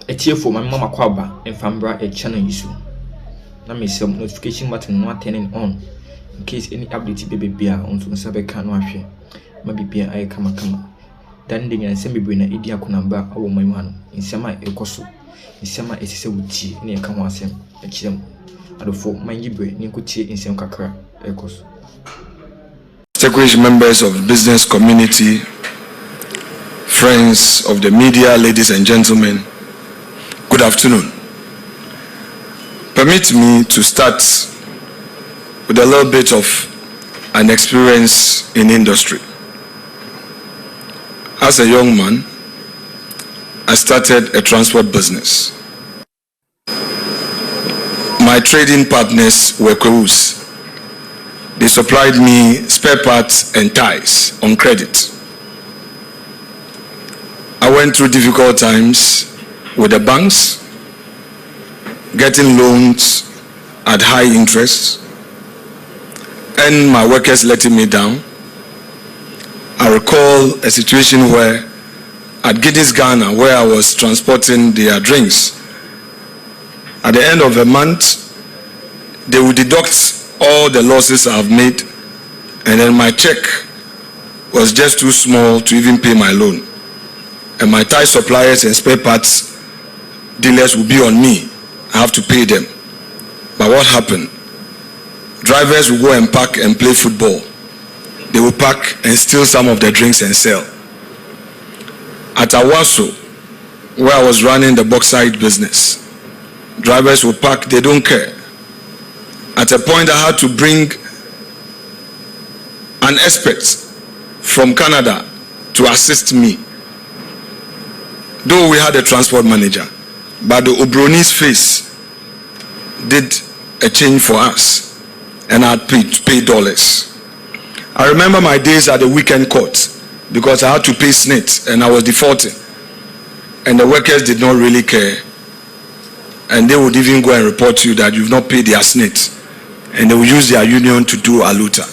etie for my mama kwaba and fambra a channel issue. Na me some notification button not turning on in case any update baby beer on to Sabe can wash. Maybe beer I come. Then the semi brainer idia kunamba or my man in summer a coso. In summer a wuti near Kamwasem, a chim. I do for my gibre Nikuti in some kakra a coso. Distinguished members of the business community, friends of the media, ladies and gentlemen, good afternoon. Permit me to start with a little bit of an experience in industry. As a young man, I started a transport business. My trading partners were Kwahus. They supplied me spare parts and ties on credit. I went through difficult times with the banks, getting loans at high interest, and my workers letting me down. I recall a situation where at Guinness, Ghana, where I was transporting their drinks, at the end of the month, they would deduct all the losses I've made, and then my check was just too small to even pay my loan. And my tie suppliers and spare parts dealers will be on me. I have to pay them. But what happened? Drivers will go and park and play football. They will park and steal some of the drinks and sell. At Awaso, where I was running the bauxite business, drivers will park, they don't care. At a point I had to bring an expert from Canada to assist me. Though we had a transport manager, but the Obroni's face did a change for us, and I had paid dollars. I remember my days at the weekend court because I had to pay SNIT and I was defaulting, and the workers did not really care, and they would even go and report to you that you've not paid their SNIT, and they will use their union to do aluta.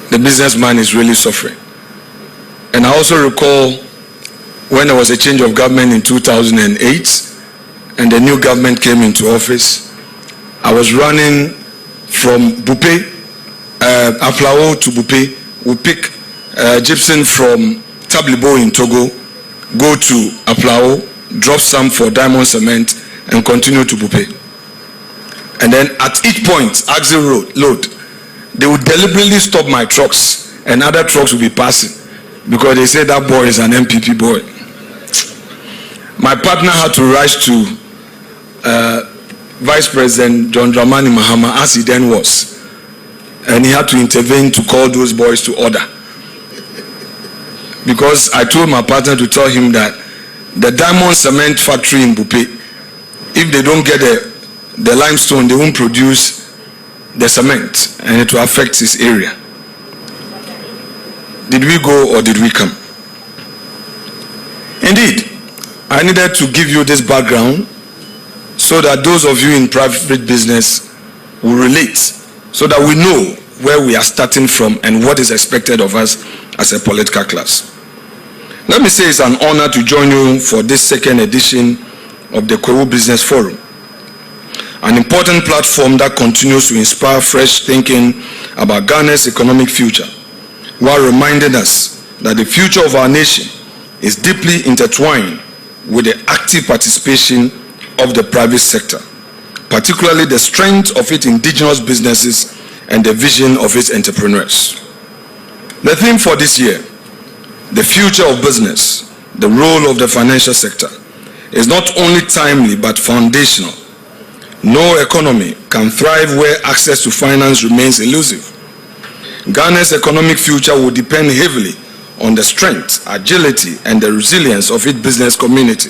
The businessman is really suffering. And I also recall when there was a change of government in 2008 and the new government came into office, I was running from Bupe, Aflao to Bupe. We pick gypsum from Tablibo in Togo, go to Aflao, drop some for diamond cement and continue to Bupe. And then at each point, axle load, they would deliberately stop my trucks and other trucks would be passing because they said that boy is an MPP boy. My partner had to rush to Vice President John Dramani Mahama, as he then was, and he had to intervene to call those boys to order. Because I told my partner to tell him that the diamond cement factory in Bupe, if they don't get the limestone, they won't produce the cement and it will affect his area. Did we go or did we come? Indeed, I needed to give you this background so that those of you in private business will relate, so that we know where we are starting from and what is expected of us as a political class. Let me say it's an honor to join you for this second edition of the Kwahu Business Forum, an important platform that continues to inspire fresh thinking about Ghana's economic future, while reminding us that the future of our nation is deeply intertwined with the active participation of the private sector, particularly the strength of its indigenous businesses and the vision of its entrepreneurs. The theme for this year, the future of business, the role of the financial sector, is not only timely but foundational. No economy can thrive where access to finance remains elusive. Ghana's economic future will depend heavily on the strength, agility, and the resilience of its business community,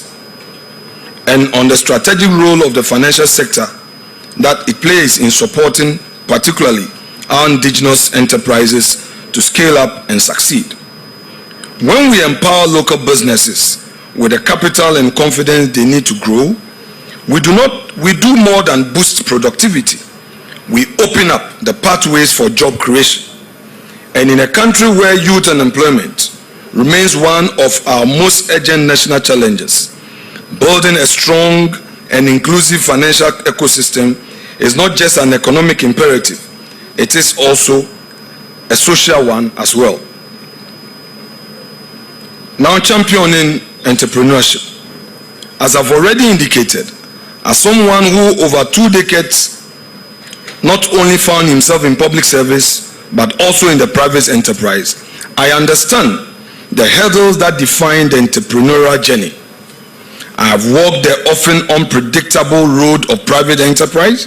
and on the strategic role of the financial sector that it plays in supporting particularly our indigenous enterprises to scale up and succeed. When we empower local businesses with the capital and confidence they need to grow, we do more than boost productivity. We open up the pathways for job creation. And in a country where youth unemployment remains one of our most urgent national challenges, Building a strong and inclusive financial ecosystem is not just an economic imperative, it is also a social one as well. Now, championing entrepreneurship. As I've already indicated, as someone who over 2 decades not only found himself in public service but also in the private enterprise, I understand the hurdles that define the entrepreneurial journey. I have walked the often unpredictable road of private enterprise,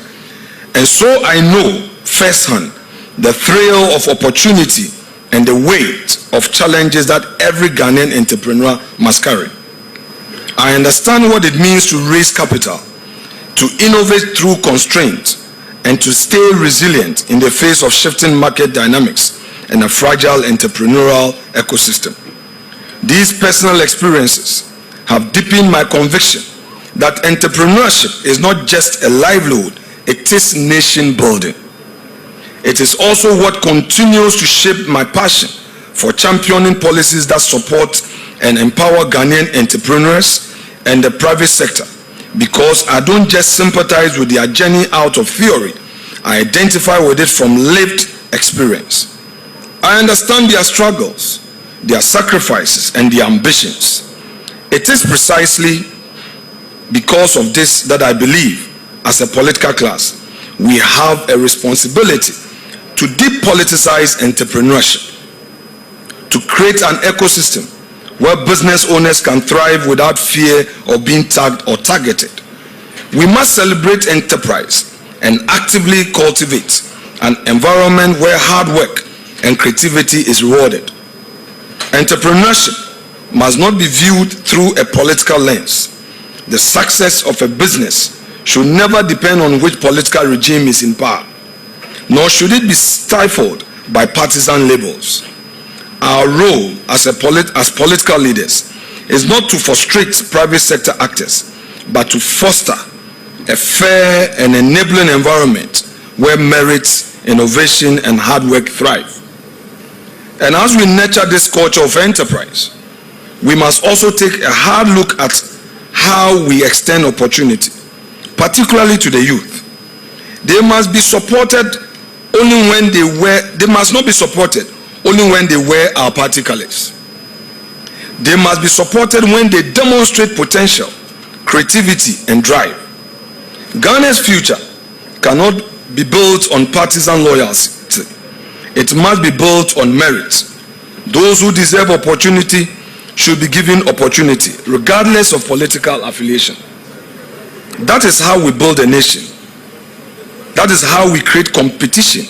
and so I know firsthand the thrill of opportunity and the weight of challenges that every Ghanaian entrepreneur must carry. I understand what it means to raise capital, to innovate through constraints, and to stay resilient in the face of shifting market dynamics and a fragile entrepreneurial ecosystem. These personal experiences have deepened my conviction that entrepreneurship is not just a livelihood, it is nation building. It is also what continues to shape my passion for championing policies that support and empower Ghanaian entrepreneurs and the private sector, because I don't just sympathize with their journey out of theory, I identify with it from lived experience. I understand their struggles, their sacrifices, and their ambitions. It is precisely because of this that I believe, as a political class, we have a responsibility to depoliticize entrepreneurship, to create an ecosystem where business owners can thrive without fear of being tagged or targeted. We must celebrate enterprise and actively cultivate an environment where hard work and creativity is rewarded. Entrepreneurship must not be viewed through a political lens. The success of a business should never depend on which political regime is in power, nor should it be stifled by partisan labels. Our role as political leaders is not to frustrate private sector actors, but to foster a fair and enabling environment where merit, innovation, and hard work thrive. And as we nurture this culture of enterprise, we must also take a hard look at how we extend opportunity, particularly to the youth. They must be supported only when they must not be supported only when they wear our party colors. They must be supported when they demonstrate potential, creativity, and drive. Ghana's future cannot be built on partisan loyalty. It must be built on merit. Those who deserve opportunity should be given opportunity, regardless of political affiliation. That is how we build a nation. That is how we create competition.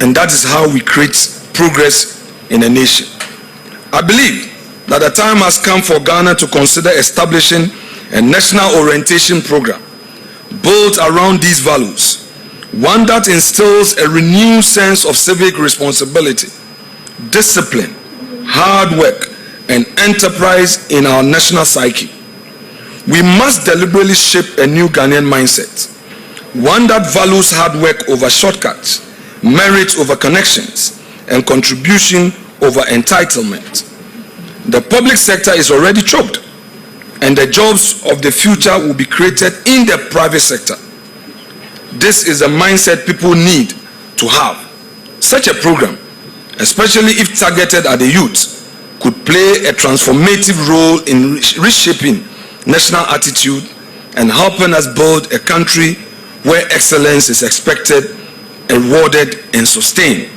And that is how we create progress in a nation. I believe that the time has come for Ghana to consider establishing a national orientation program built around these values, one that instills a renewed sense of civic responsibility, discipline, hard work, and enterprise in our national psyche. We must deliberately shape a new Ghanaian mindset, one that values hard work over shortcuts, merit over connections, and contribution over entitlement. The public sector is already choked, and the jobs of the future will be created in the private sector. This is a mindset people need to have. Such a program, especially if targeted at the youth, could play a transformative role in reshaping national attitude and helping us build a country where excellence is expected, rewarded, and sustained.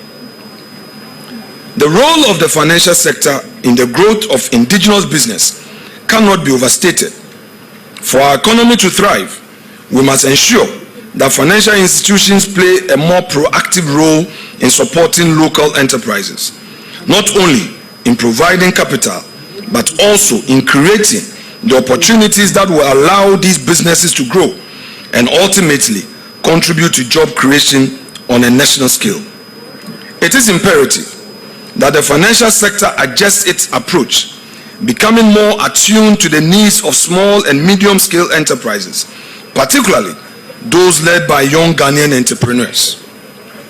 The role of the financial sector in the growth of indigenous business cannot be overstated. For our economy to thrive, we must ensure that financial institutions play a more proactive role in supporting local enterprises, not only in providing capital, but also in creating the opportunities that will allow these businesses to grow and ultimately contribute to job creation on a national scale. It is imperative that the financial sector adjusts its approach, becoming more attuned to the needs of small and medium-scale enterprises, particularly those led by young Ghanaian entrepreneurs.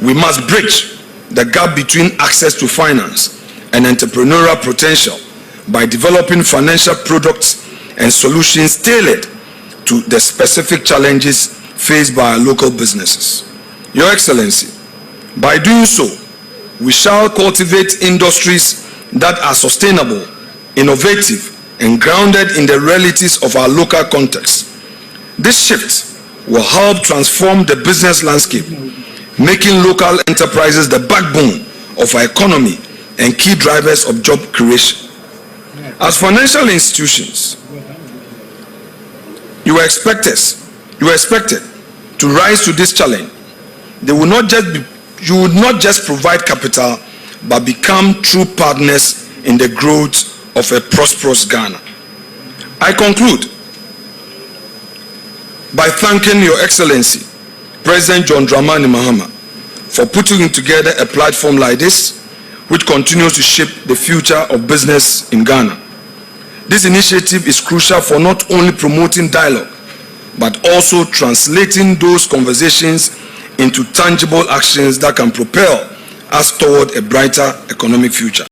We must bridge the gap between access to finance and entrepreneurial potential by developing financial products and solutions tailored to the specific challenges faced by our local businesses. Your Excellency, by doing so, we shall cultivate industries that are sustainable, innovative, and grounded in the realities of our local context. This shift will help transform the business landscape, making local enterprises the backbone of our economy and key drivers of job creation. As financial institutions, you were expected to rise to this challenge. You would not just provide capital, but become true partners in the growth of a prosperous Ghana. I conclude by thanking Your Excellency, President John Dramani Mahama, for putting together a platform like this, which continues to shape the future of business in Ghana. This initiative is crucial for not only promoting dialogue, but also translating those conversations into tangible actions that can propel us toward a brighter economic future.